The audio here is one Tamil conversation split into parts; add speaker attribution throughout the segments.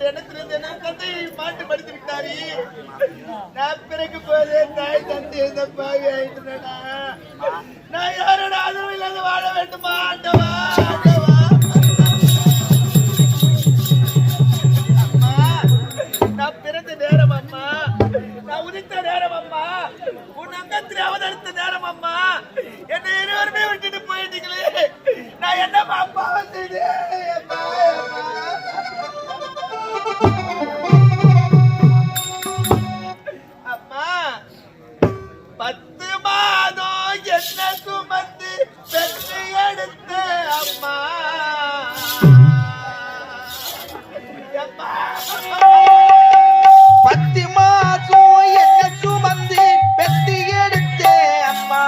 Speaker 1: எண்ணத்திலிருந்து என்ன தந்தையை மாட்டு படித்து விட்டாரி. நான் பிறகு போதே தாய் தந்தை இந்த பாவி ஆயிட்டுனா நான் யாரோட ஆதரவு இல்லாத வாழ வேண்டுமா? ஆண்டவா ஆண்டவா, அம்மா நான் பிறந்த நேரம் அம்மா, நான் உதித்த நேரம் அம்மா, உன் அங்கத்தில் அவதரித்த நேரம் அம்மா, என்னை இருவருமே விட்டுட்டு போயிட்டீங்களே, நான் என்னம்மா அப்பாவை செய்தேன்? அம்மா 10 மாதம் என்ன சுமந்து பெற்று எடுத்த அம்மா, அம்மா
Speaker 2: 10 மாதம் என்ன சுமந்து பெற்று எடுத்த அம்மா,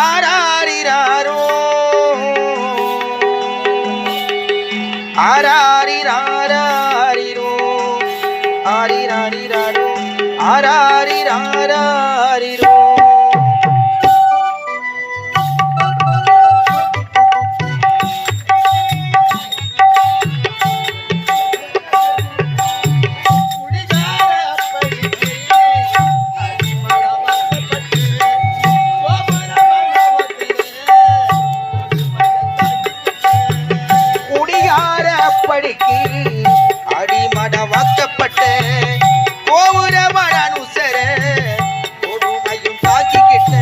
Speaker 2: ஆராரிராரோ ஆராரிராரிரோ ஆரிராரிராரோ ஆராரிராரிரோ படிக்கு அடிமடவாக்கப்பட்ட கோபுரமான அனுசர கொடுமையும் தாக்கிக்கிட்ட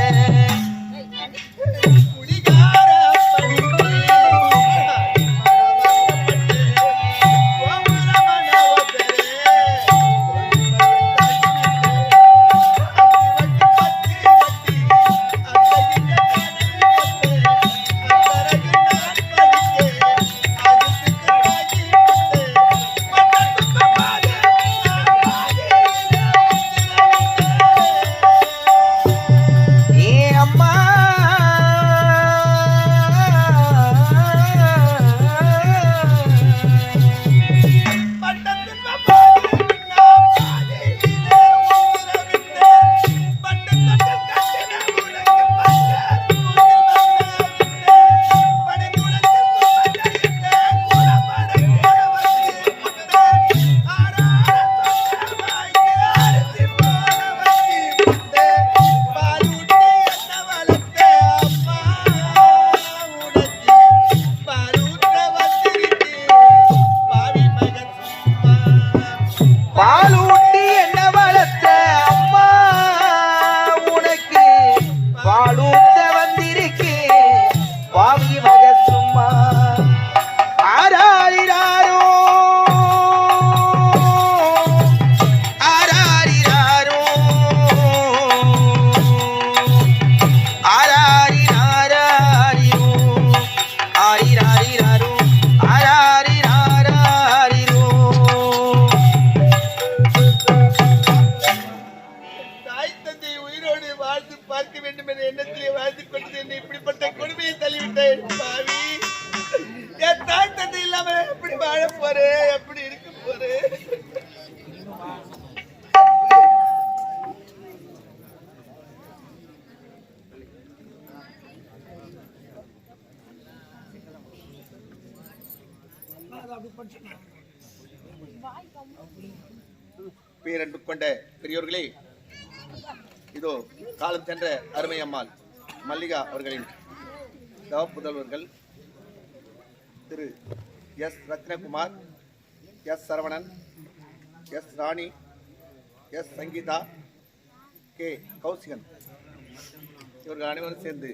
Speaker 1: பேரன்பு கொண்ட பெரியோர்களே, இதோ காலம் சென்ற அருமை அம்மாள் மல்லிகா அவர்களின் தவ புதல்வர்கள் Thiru S Ratnakumar, S Saravanan, S Rani, S Sangeetha, K Kousigan இவர்கள் அனைவரும் சேர்ந்து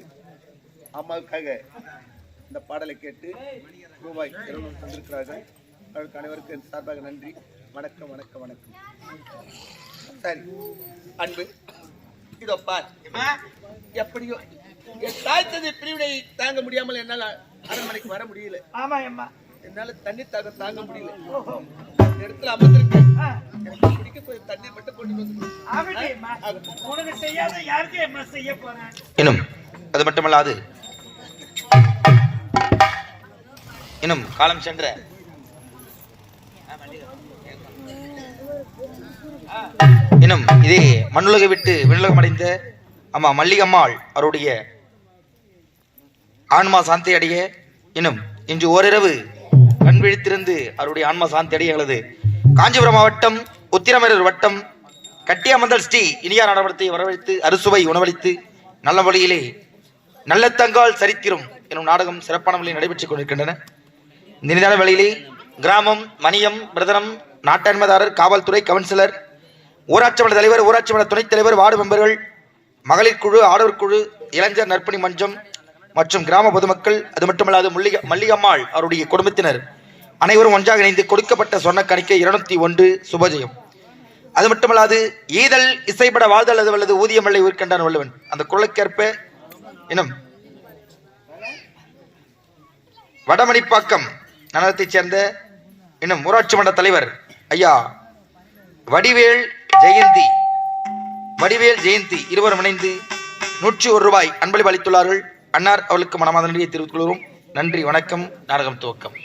Speaker 1: அம்மாவுக்காக இந்த பாடலை கேட்டு ரூபாய் 200 தந்திருக்கிறார்கள். அவர்களுக்கு அனைவருக்கும் என் சார்பாக நன்றி. வணக்கம் வணக்கம் வணக்கம். சரி அன்பு, இதோ பார், எப்படியோ என் தாய் தந்தை பிரிவினை தாங்க முடியாமல் என்னால் அரண்மனைக்கு வர முடியல.
Speaker 2: ஆமா அம்மா,
Speaker 1: என்னால தண்ணி தாங்க முடியல. இடத்துல அமர்ந்திருக்கேன். எனக்கு குடிக்க கொஞ்சம் தண்ணி மட்டும் கொண்டு வந்து
Speaker 2: உனக்கு செய்யாத யாருக்கு என்ன செய்ய போறேன்.
Speaker 3: இன்னும் அது மட்டுமல்லாது, இன்னும் காலம் சென்ற இன்னும் இதே மண்ணுலகை விட்டு விண்ணுலகம் அடைந்த அம்மா மல்லிகம்மாள் அவருடைய ஆன்மா சாந்தி அடைய, இன்னும் இன்று ஓரிரவு கண் விழித்திருந்து அவருடைய ஆன்மா சாந்தி அடைய எங்களது காஞ்சிபுரம் மாவட்டம் உத்திரமேரூர் வட்டம் கட்டியாமந்தல் ஸ்ரீ இனியார் நடவடித்தை வரவழைத்து அறுசுவை உணவளித்து நல்ல வழியிலே நல்ல தங்கால் சரித்திரம் எனும் நாடகம் சிறப்பான வழியில் நடைபெற்றுக் கொண்டிருக்கின்றன. இந்த நிதான வழியிலே கிராமம், மணியம், பிரதனம், நாட்டாண்மைதாரர், காவல்துறை, கவுன்சிலர், ஊராட்சி மன்ற தலைவர், ஊராட்சி மன்ற துணைத் தலைவர், வார்டு மெம்பர்கள், மகளிர் குழு, ஆடவர் குழு, இளைஞர் நற்பணி மன்றம் மற்றும் கிராம பொதுமக்கள், அது மட்டுமல்லாது மல்லிகம்மாள் அவருடைய குடும்பத்தினர் அனைவரும் ஒன்றாக இணைந்து கொடுக்கப்பட்ட சொன்ன கணிக்கை 201 சுபஜயம். அது மட்டுமல்லாது, ஈதல் இசைப்பட வாழ்தல் அது வல்லது ஊதியம் வெள்ளை உயிர்கண்டான் வல்லவன் அந்த குரலுக்கேற்ப இன்னும் வடமணிப்பாக்கம் நகரத்தைச் சேர்ந்த இன்னும் ஊராட்சி மன்ற தலைவர் ஐயா வடிவேல் ஜெயந்தி இருவரும் இணைந்து 101 ரூபாய் அன்பளிப்பு அளித்துள்ளார்கள். அன்னார் அவர்களுக்கு மனமார்ந்த நன்றியை தெரிவித்துக் கொள்கிறோம். நன்றி, வணக்கம். நாடகம் துவக்கம்.